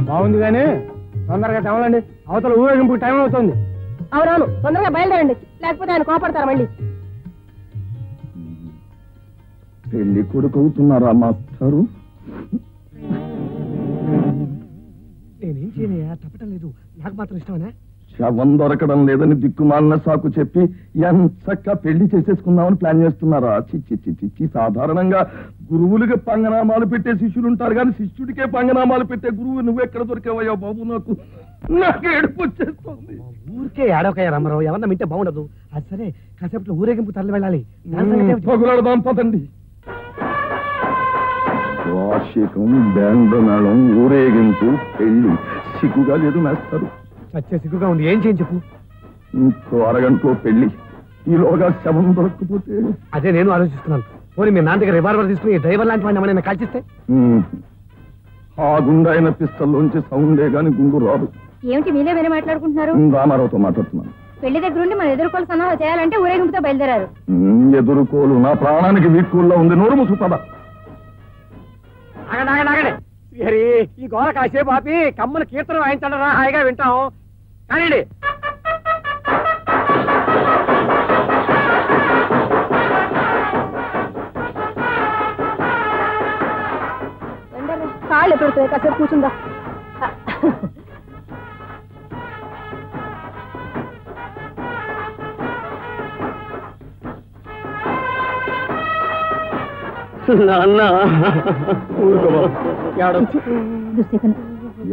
బాగుంది కానీ తొందరగా తెవలండి, అవతల ఊరేగింపు టైం అవుతుంది. అవునవును, తొందరగా బయలుదేరండి, లేకపోతే ఆయన కోపడతారు మళ్ళీ. పెళ్లి కొడుకు అవుతున్నారా మాస్టారు? నేనేం చేయనయ్యా, తప్పటం లేదు, నాకు మాత్రం ఇష్టమేనా? శవం దొరకడం లేదని దిక్కుమాలిన సాకు చెప్పి ఎంచక్క పెళ్లి చేసేసుకుందామని ప్లాన్ చేస్తున్నారా? చిచ్చి చిచ్చి, సాధారణంగా గురువులుగా పంగనామాలు పెట్టే శిష్యులు ఉంటారు కానీ శిష్యుడికే పంగనామాలు పెట్టే గురువు నువ్వెక్కడ దొరికావయ్యా బాబు? నాకు ఏడుపు వచ్చేస్తుంది. ఊరికే ఏడవకయ్యా రామారావు, ఎవరన్నా వింటే బాగుండదు. అది సరే, కాసేపట్లో ఊరేగింపు తరలి వెళ్ళాలి. పగులాడదాం పదండి. వార్షికం, బేండమేళం, ఊరేగింపు, పెళ్లి సిగ్గుగా లేదు మేస్తారు. సత్య సిగ్గుగా ఉంది, ఏం చేయని చెప్పు. ఇంకో అరగంటలో పెళ్లి, ఈలోగా శవం దొరకకపోతే? అదే నేను ఆలోచిస్తున్నాను. పోనీ మీ నాన్న దగ్గర రివాల్వర్ తీసుకుని డ్రైవర్ లాంటి వాడిని ఏమైనా కాల్చిస్తే? ఆ గుండె అయిన పిస్తల్లోంచి సౌండే గాని గుండు రాదు. ఏమిటి మీరే వేరే మాట్లాడుకుంటున్నారు? రామారావుతో మాట్లాడుతున్నాను. పెళ్లి దగ్గరుండి మన ఎదుర్కోలు సన్నాహాలు చేయాలంటే ఊరేగింపుతో బయలుదేరారు. ఎదుర్కోలు నా ప్రాణానికి వీక్కుల్లో ఉంది. నోరు మూసుపద. ఆగండి, ఈ గోడ కాసేపు ఆపి కమ్మని కీర్తన వాయించండి, హాయిగా వింటాం. కానివ్వండి. కాళ్ళు ఎప్పుడు కాసేపు కూర్చుందా?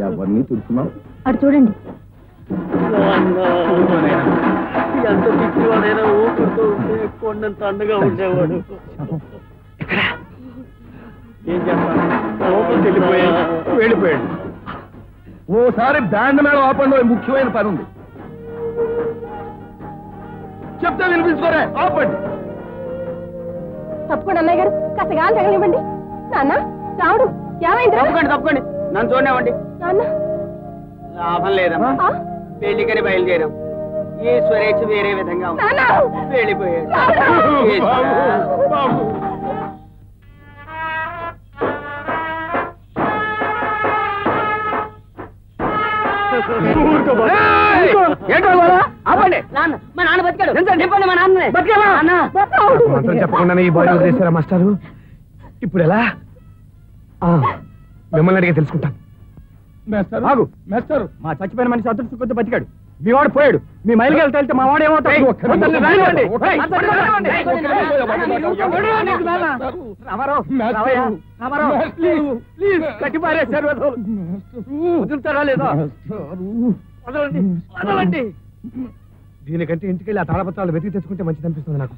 ఎవరిని చూస్తున్నావు? అటు చూడండి. ఎంత పిచ్చివాడైనా ఊపిరితో ఉంటే కొండంత అండగా ఉండేవాడు. ఏం చేస్తాను? వెళ్ళిపోయాడు. ఓసారి బ్యాండ్ మేళం ఆపండి, ముఖ్యమైన పని ఉంది. చెప్తే వినిపించుకోరే, ఆపండి. తప్పకుండా అన్నయ్య గారు, కాస్త గాలి తగలివ్వండి. నాన్న, రావుడు ఏమైంది? తప్పకండి, నన్ను చూడనివ్వండి. నాన్న, లాభం లేదమ్మా, పెళ్లికని బయలుదేరాం. ఈశ్వరేచ్ఛ వేరే విధంగా వెళ్ళిపోయాడు. మా నాన్న బతికాడు. చెప్పండి, మా నాన్న చెప్పకుండా ఈ బాడీ వదిలేశారా మాస్టారు? ఇప్పుడు ఎలా? మిమ్మల్ని అడిగే తెలుసుకుంటాను. మేస్తారు, మా చచ్చిపోయిన మనిషి అదృష్టం కొద్ది బతికాడు. మీ వాడు పోయాడు. మీ మైలుకి వెళ్తే మా వాడు ఏమవుతాడు? కట్టిపారేశారు. వదులుతారా లేదా? వదలండి. దీనికంటే ఇంటికెళ్ళి ఆ తాళపత్రాలు వెతికి తెచ్చుకుంటే మంచిది అనిపిస్తుంది నాకు.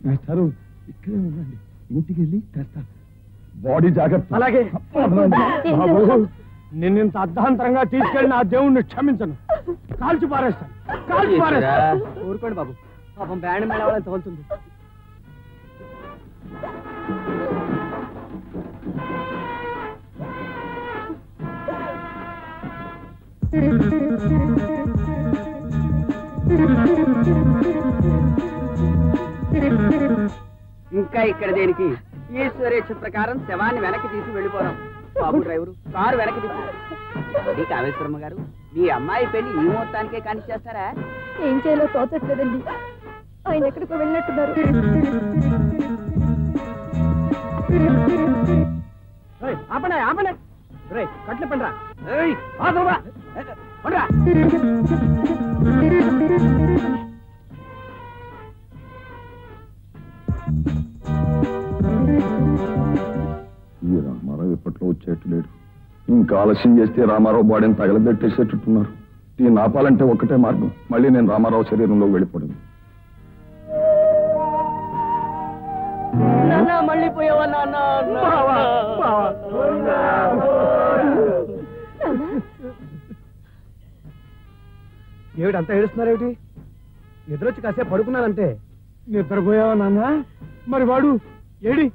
మేస్తారు, ఇక్కడే ఉండండి, ఇంటికి వెళ్ళి తెస్తా. బాడీ జాగ్రత్త. అలాగే. నిన్నింత అర్ధాంతరంగా తీసుకెళ్ళిన ఆ దేవుణ్ణి క్షమించను. కాల్చి పారేస్తాను. ఊరుకోండి బాబు, పాపం బ్యాండ్ మేళాలని తోలుతుంది. ఇంకా ఇక్కడ దేనికి? ఈశ్వరేచ్ఛ ప్రకారం శవాన్ని వెనక్కి తీసి వెళ్ళిపోదాం. బాబు డ్రైవరు, కారు వెనక్కి తీసి. కామేశ్వరమ్మ గారు, మీ అమ్మాయి పెళ్లి ఈ ముహూర్తానికే కాని చేస్తారా? ఏం చేయాలో తోచట్లేదండి. ఆయన ఎక్కడికో వెళ్ళినట్టున్నారు. ఆపండి. కట్లు పండ్రా. ఈ రామారావు ఇప్పట్లో వచ్చేట్టు లేడు. ఇంకా ఆలస్యం చేస్తే రామారావు బాడీని తగలబెట్టేసేటట్టున్నారు. దీన్ని ఆపాలంటే ఒక్కటే మార్గం, మళ్ళీ నేను రామారావు శరీరంలో వెళ్ళిపోవడం. మళ్ళీ పోయావా నాన్న? ఏమిటి అంతా ఏడుస్తున్నారేమిటి? నిద్రొచ్చి కాసేపు పడుకున్నానంటే. నిద్రపోయావా నాన్న? మరి వాడు ఏడి?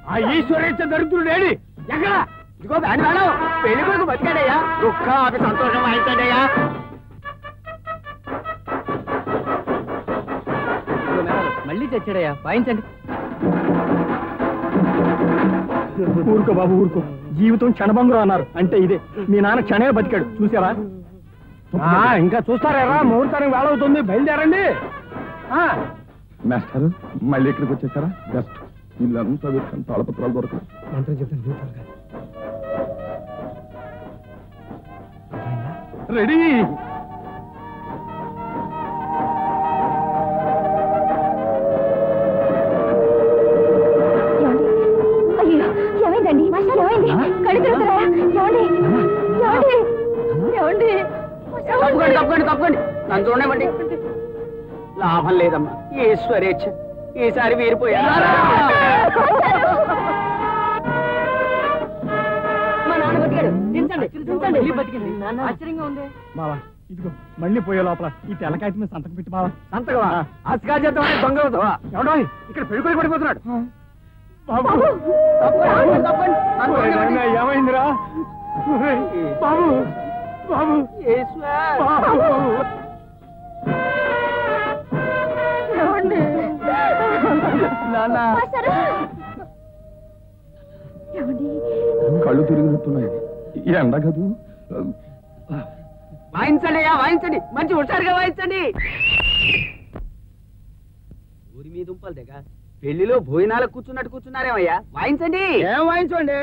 ఆ ఈశ్వరేచ్ఛ దరిద్రుడు ఏడి? ఎక్కడ? ఇదిగో బ్యాండ్ మేడం, పెళ్లి కొడుకు బతికాడయ్యా. దుఃఖం ఆపి సంతోషం వాయించండియ్యా. మళ్ళీ తెచ్చాడయ్యా, వాయించండి. ఊరుకో బాబు ఊరుకో. జీవితం క్షణభంగురం అన్నారు అంటే ఇదే. మీ నాన్న క్షణే బతికాడు చూసారా? ఇంకా చూస్తారా? ముహూర్తానికి వేళవుతుంది, బయలుదేరండి. మాస్టర్ మళ్ళీ ఇక్కడికి వచ్చేసారా? బెస్ట్. ఇల్లంతా వెతుకుని తాళపత్రాలు దొరకదు. మంత్రం చెప్తాను. రెడీ. ఏమైందండి? ఏమైంది? కళ్ళు తిరుగుతారా? తప్పకండి నన్ను చూడమండి. లాభం లేదమ్మా, ఈశ్వరేచ్ఛ. ఈసారి వీరిపోయా. మా నాన్న బతికాడు. ఆశ్చర్యంగా ఉంది బావా. ఇదిగో మళ్ళీ పోయే లోపల ఈ తెల్లకాయ మీద సంతకం పెట్టి బావా. సంతకమా? అస్కాజేద్దాం దొంగవుతావా? ఎవడో ఇక్కడ పెళ్ళికొడి పడిపోతున్నాడు. ఏమైందిరా బాబు? బాబు కళ్ళు తిరిగినట్టున్నాయి. ఎండ కదూ. వాయించండి, వాయించండి, మంచి హుషారుగా వాయించండి. ఊరి మీ దుంపలు దగ్గ పెళ్లిలో భోజనాలకు కూర్చున్నారేమయ్యా. వాయించండి. ఏం వాయించండి?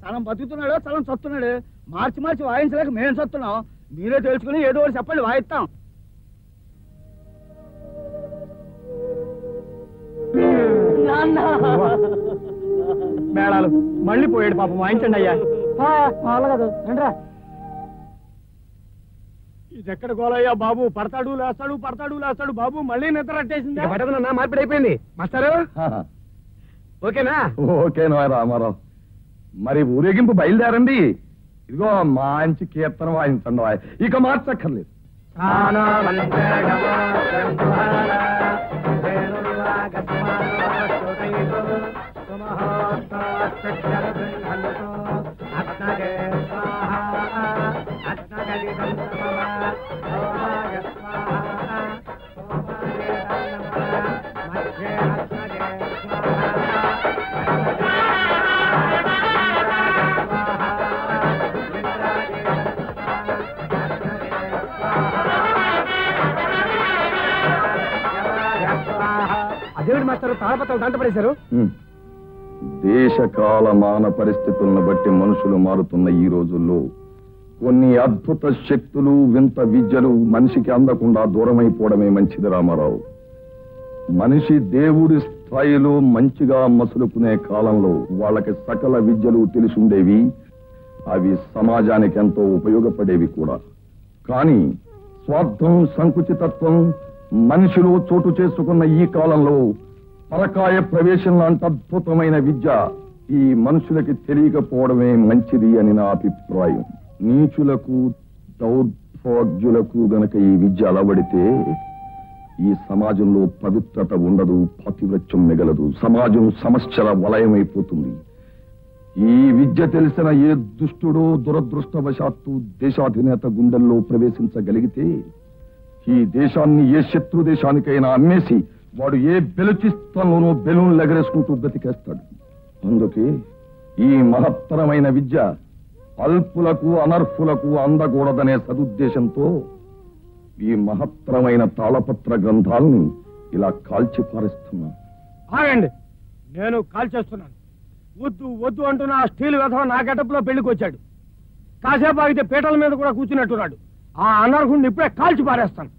సలం బతుకుతున్నాడు, సలం చస్తున్నాడు. మార్చి మార్చి వాయించలేక మేము చస్తున్నాం. మీరే తెలుసుకుని ఏదో ఒకటి చెప్పండి, వాయిస్తాం. మేళాలు మళ్ళీ పోయాడు పాపం. వాయించండి అయ్యా. ఇది ఎక్కడ గోలయ్యా బాబు? పడతాడు లేస్తాడు బాబు. మళ్ళీ నిద్ర అట్టేసింది. పట్టదన్నా మార్పిడి అయిపోయింది మాస్టారు. ఓకేనా? ఓకేనా రామారావు. మరి ఊరేగింపు బయలుదేరండి. ఇదిగో మంచి కీర్తన వాయించండి. ఇక మార్చక్కర్లేదు. అదేవిడి మాస్టర్ తాళపత్రాలు దాంట పడేశారు. దేశకాల మాన పరిస్థితులను బట్టి మనుషులు మారుతున్న ఈ రోజుల్లో కొన్ని అద్భుత శక్తులు, వింత విద్యలు మనిషికి అందకుండా దూరమైపోవడమే మంచిది రామారావు. మనిషి దేవుడి స్థాయిలో మంచిగా మసులుకునే కాలంలో వాళ్ళకి సకల విద్యలు తెలిసుండేవి. అవి సమాజానికి ఎంతో ఉపయోగపడేవి కూడా. కానీ స్వార్థం, సంకుచితత్వం మనిషిలో చోటు చేసుకున్న ఈ కాలంలో పరకాయ ప్రవేశం లాంటి అద్భుతమైన విద్య ఈ మనుషులకి తెలియకపోవడమే మంచిది అని నా అభిప్రాయం. నీచులకు, దౌర్భాగ్యులకు గనక ఈ విద్య అలవడితే ఈ సమాజంలో పవిత్రత ఉండదు, పాతివ్రత్యం మిగలదు. సమాజం సమస్యల వలయమైపోతుంది. ఈ విద్య తెలిసిన ఏ దుష్టుడో దురదృష్టవశాత్తు దేశాధినేత గుండెల్లో ప్రవేశించగలిగితే ఈ దేశాన్ని ఏ శత్రు దేశానికైనా అమ్మేసి వాడు ఏ బెలుచిస్తాన్లోనూ బెలూన్లు ఎగరేసుకుంటూ బ్రతికేస్తాడు. అందుకే ఈ మహత్తరమైన విద్య అల్పులకు, అనర్హులకు అందకూడదనే సదుద్దేశంతో ఈ మహత్తరమైన తాళపత్ర గ్రంథాలను ఇలా కాల్చి పారేస్తున్నాను. ఆగండి, నేను కాల్చేస్తున్నాను. వద్దు వద్దు అంటున్న ఆ స్టీల్ వెధవ నా గెటప్లో పెళ్లికి వచ్చాడు. కాసేపు ఆగితే పీటల మీద కూడా కూర్చున్నట్టున్నాడు. ఆ అనర్హుడిని ఇప్పుడే కాల్చి పారేస్తాను.